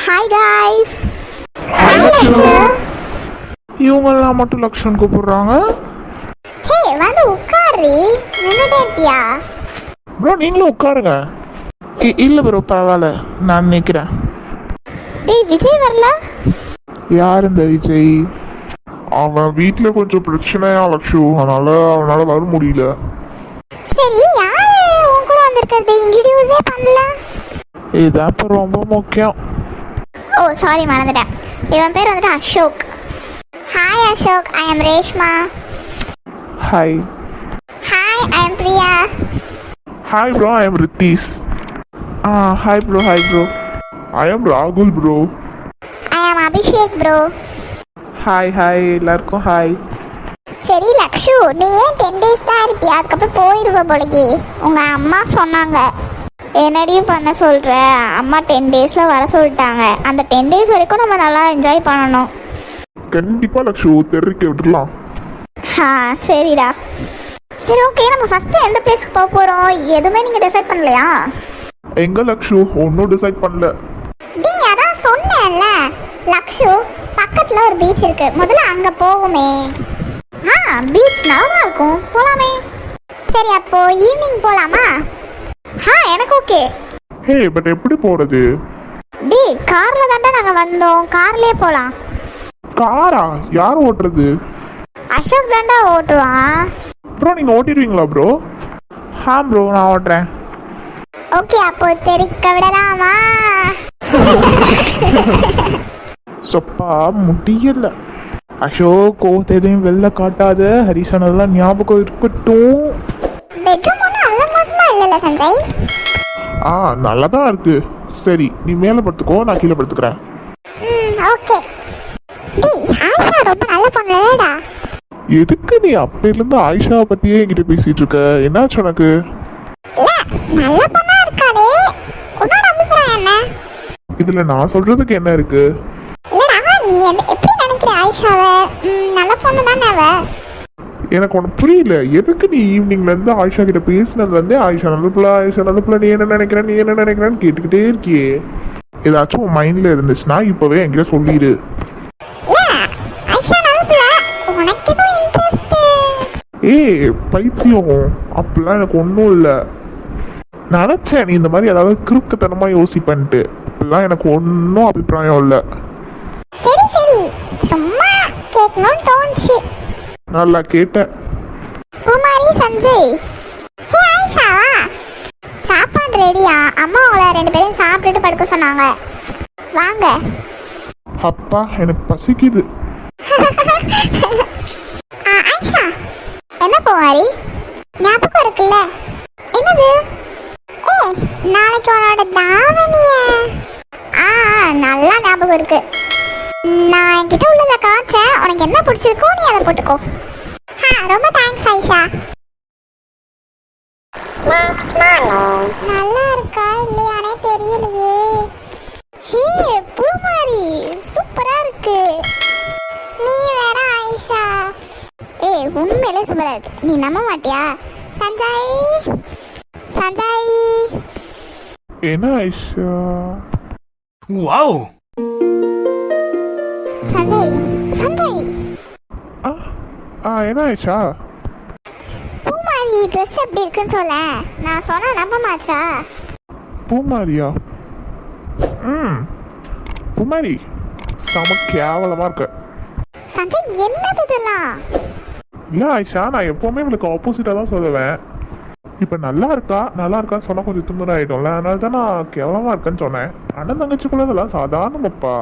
Hi guys. இவங்கெல்லாம் மட்டும் லக்ஷன் கூப்பிடுறாங்க. ஹே வந்து உட்காரு. நின்னுட்டே இருப்பியா? ப்ரோ நீங்களும் உட்காருங்க. இல்லை ப்ரோ பரவாயில்ல, நான் நிற்கிறேன். டேய் விஜய் வரல? யார் இந்த விஜய்? அவன் வீட்டில் கொஞ்சம் பிரச்சனையா லக்ஷு, அதனால அவனால வர முடியல. சரி, யாரு உன் கூட வந்திருக்கிறது? இன்ட்ரடியூஸே பண்ணல. இது அப்போ ரொம்ப முக்கியம். ஓ சாரி, மறந்துட்டேன். இவன் பேர் வந்துட்டு Ashok. Hi Ashok, I am Reshma. Hi. Hi, I am Priya. Hi bro, I am Ritheesh. Hi bro, hi bro. I am ராகுல் bro. I am Abhishek bro. Hi hi எல்லாருக்கும் ஹாய். சரி லக்ஷு, நீ ஏன் 10 days தான் இருப்பியா? அதுக்கப்புறம் போயிடுவ போலயே. உங்கள் அம்மா சொன்னாங்க. என்னடி பண்ண சொல்கிற? அம்மா 10 daysல வர சொல்லிட்டாங்க. அந்த 10 days வரைக்கும் நம்ம நல்லா என்ஜாய் பண்ணணும். கண்டிப்பாக லக்ஷு, தெரிவிக்க விட்டுலாம். சரிடா. சரி ஓகே, நம்ம ஃபஸ்ட்டு எந்த பிளேஸ்க்கு போக போகிறோம்? எதுவுமே நீங்கள் டிசைட் பண்ணலையா? எங்க லக்ஷு ஒன்றும் டிசைட் பண்ணல. டேய் அதான் சொன்னேன்ல லக்ஷு, பக்கத்தில் ஒரு பீச் இருக்கு, முதல்ல அங்கே போகுமே. பீச் நல்லா இருக்கும், போகலாமே. சரி அப்போ ஈவினிங் போகலாமா? எனக்கு ஓகே. ஹே பட் எப்படி போகிறது? டேய் காரில் தாண்டா நாங்கள் வந்தோம், கார்லேயே போகலாம். காரா? யார் ஓட்டுறது? அசோக் தாண்டா ஓட்டுவான். ப்ரோ நீங்கள் ஓட்டிடுவீங்களா ப்ரோ? ப்ரோ நான் ஓட்டுறேன். ஓகே அப்போ தெரிக்க விடலாமா? சொப்பா முடியல. அசோக் கோவத்தை எதையும் வெளில காட்டாத, ஹரிசனெல்லாம் ஞாபகம் இருக்கட்டும். பெட்ரூம் ஒன்றும் நல்ல மோசமாக இல்லைல்ல சஞ்சய்? நல்லா தான் இருக்கு. சரி நீ மேலே படுத்துக்கோ, நான் கீழே படுத்துக்கிறேன். ஓகே. டேய் ஆயிஷா ரொம்ப நல்ல பொண்ணுடா. எதுக்கு நீ அப்பையிலேருந்து ஆயிஷாவை பற்றியே என்கிட்ட பேசிட்டு இருக்க? என்னாச்சு உனக்கு? நல்ல பொண்ணா இருக்காளே, உன்னோட அபிப்பிராயம் என்ன? இதில் நான் சொல்கிறதுக்கு என்ன இருக்கு? இல்லடா, நீ எப்படி நினைக்கிற ஆயிஷாவை? நல்ல பொண்ணு தானே அவ. எனக்கு ஒன்று புரியல. எதுக்கு நீ ஈவினிங்லேருந்து ஆயிஷா கிட்ட பேசினதுலேருந்தே ஆயிஷா நல்ல பிள்ளை, ஆயிஷா நல்ல பிள்ளை, நீ என்ன நினைக்கிறேன், நீ என்ன நினைக்கிறேன்னு கேட்டுக்கிட்டே இருக்கியே. ஏதாச்சும் உன் மைண்டில் இருந்துச்சுன்னா இப்போவே என்கிட்ட சொல்லிடு. பைத்தியம், அப்படிலாம் எனக்கு ஒன்றும் இல்லை. நினச்சேன் நீ இந்த மாதிரி ஏதாவது கிறுக்குத்தனமாக யோசிப்பன்ட்டு. அப்படிலாம் எனக்கு ஒன்றும் அபிப்பிராயம் இல்லை. சரி சரி, சும்மா கேட்கணும்னு தோணுச்சு. நல்லா கேட்டேன். பூமாரி சஞ்சய். ஹே ஆயிஷா, சாப்பாடு ரெடியா? அம்மா உங்களை 2 பேரும் சாப்பிட்டுட்டு படுக்க சொன்னாங்க. வாங்க. அப்பா எனக்கு பசிக்குது. ஆயிஷா என்ன பூமாரி, ஞாபகம் இருக்குல்ல? என்னது? நாளைக்கு உன்னோட தாவணிய. நல்லா ஞாபகம் இருக்கு. நான் என்கிட்ட உள்ளதை காய்ச்சேன், உனக்கு என்ன பிடிச்சிருக்கோ நீ அதை போட்டுக்கோ. ரொம்ப தேங்க்ஸ் ஆயிஷா. Next morning. நல்லா இருக்கா இல்லையானே தெரியலையே. ஹே பூமாரி சூப்பரா இருக்கு. நீ வேற ஆயிஷா. உண்மையிலே சூப்பரா இருக்கு, நீ நம்ப மாட்டியா? சஞ்சய் சஞ்சய். என்ன ஆயிஷா? வாவ். சஞ்சய் சஞ்சய். என்ன ஆயிஷா? பூமாரி ட்ரெஸ் எப்படி இருக்குன்னு சொல்ல. நான் சொன்னா நம்ப மாட்டா. பூமாரியா? பூமாரி செம கேவலமா இருக்க. சஞ்சய் என்னது இதெல்லாம்? இல்லை ஆயிஷா, நான் எப்போவுமே இவளுக்கு ஆப்போசிட்டாக தான் சொல்லுவேன். இப்போ நல்லா இருக்கான்னு சொன்னால் கொஞ்சம் திமிராயிடும்ல, அதனால தான் நான் கேவலமாக இருக்கேன்னு சொன்னேன். அண்ணன் தங்கச்சிக்குள்ள இதெல்லாம் சாதாரணமாப்பா.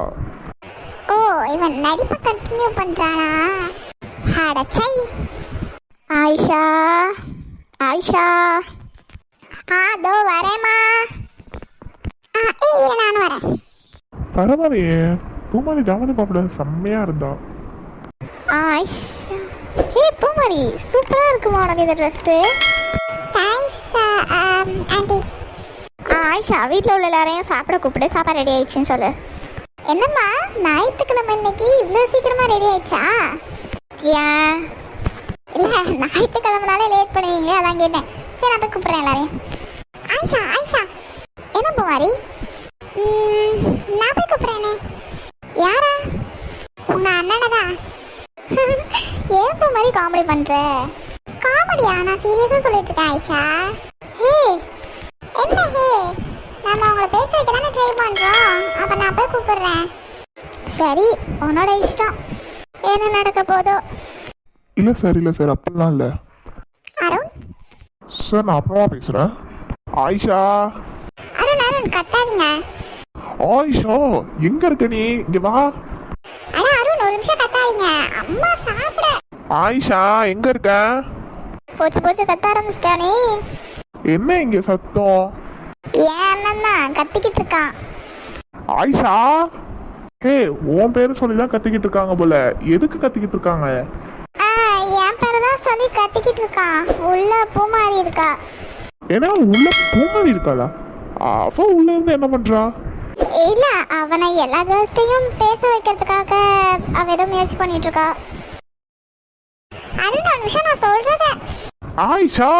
ஓ இவன் நடிப்பை கண்டினியூ பண்ணுறானா? அடச்சை. ஆயிஷா ஆயிஷா. அதோ வரேம்மா. நானும் வரேன். பரவாயில்லையே, பூமாரி ஜாமனி பாப்பட செம்மையாக இருந்தா. ஆயிஷா. பூமாரி சூப்பராக இருக்குமா உனக்கு இந்த ட்ரெஸ்ஸு? Thanks aunty. ஆயிஷா வீட்டில் உள்ள எல்லாரையும் சாப்பிட கூப்பிட்டு சாப்பாடு ரெடி ஆயிடுச்சுன்னு சொல்லு. என்னம்மா ஞாயிற்றுக்கிழமை இன்னைக்கு இவ்வளோ சீக்கிரமாக ரெடி ஆயிடுச்சா? ஏன்? இல்லை ஞாயிற்றுக்கிழமைனாலே லேட் பண்ணுவீங்களே, அதான் கேட்டேன். சரி நான் போய் கூப்பிட்றேன் எல்லாரையும். ஆயிஷா ஆயிஷா. என்ன பூமாரி? நான் போய் கூப்பிட்றேன். காமெடி பண்ற? காமெடியா? நான் சீரியஸா சொல்லிட்டு இருக்கேன் ஆயிஷா. ஹே என்ன ஹே? நம்ம அவங்கள பேச வைக்க தானே ட்ரை பண்றோம். அப்ப நான் போய் கூப்பிடுறேன். சரி, உன்னோட இஷ்டம். என்ன நடக்க போதோ. இல்லை சார் அப்படிலாம் இல்லை அருண் சார். நான் அப்புறமா பேசுகிறேன். ஆயிஷா அருண் கத்தாதீங்க. ஆயிஷா எங்க இருக்க நீ? இங்க வா. அட அருண் ஒரு நிமிஷம் கத்தாதீங்க. அம்மா சாப்பிட. ஆயிஷா எங்க இருக்க? போச்சு கத்த ஆரம்பிச்சிட்டானே. என்ன இங்க சத்தம்? ஏன் அண்ணன் தான் கத்திக்கிட்டு இருக்கான். ஆயிஷா ஹே, உன் பேரு சொல்லி தான் கத்திக்கிட்டு இருக்காங்க போல. எதுக்கு கத்திக்கிட்டு இருக்காங்க? என் பேரை தான் சொல்லி கத்திக்கிட்டு இருக்கான். உள்ள பூமாரி இருக்கா. ஏன்னா உள்ள பூமாரி இருக்காளா? அவ உள்ள இருந்து என்ன பண்றா? இல்ல, அவனை எல்லா கேர்ள்ஸ்டையும் பேச வைக்கிறதுக்காக அவ ஏதோ முயற்சி பண்ணிட்டு இருக்கா. அருண் ஒரு நிமிஷம் நான் சொல்றத. ஆயிஷா